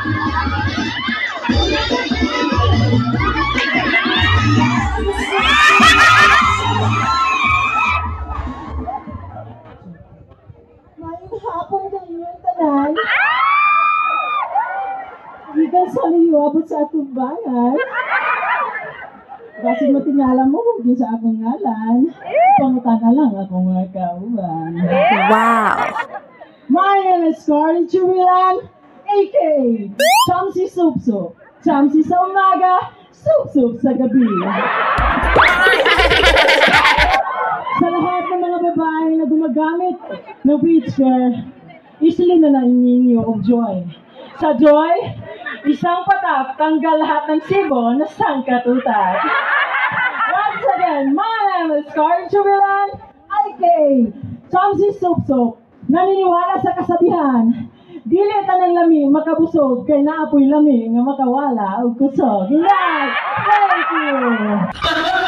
Mayong hapon kayo yung tanan. Gikan sa liwabot sa atong bayan. Kasi matingala mo kung di sa akong ngalan. Pangutana lang akong mga kauban. Wow! My name is Scarlett Chubilan, a.k.a. Chomsy Supsup. Chomsy sa umaga, Supsup sa gabi. Sa lahat ng mga babae na gumagamit ng wheelchair, easily na naingin of joy. Sa joy, isang patak tanggal lahat ng sibo na sangkatutak. Once again, my name is Scarlett Chubilan, a.k.a. Chomsy Supsup. Naniniwala sa kasabihan, dili tanang lami makabusog kay naapoy lami nga makawala og kusog. Thank you!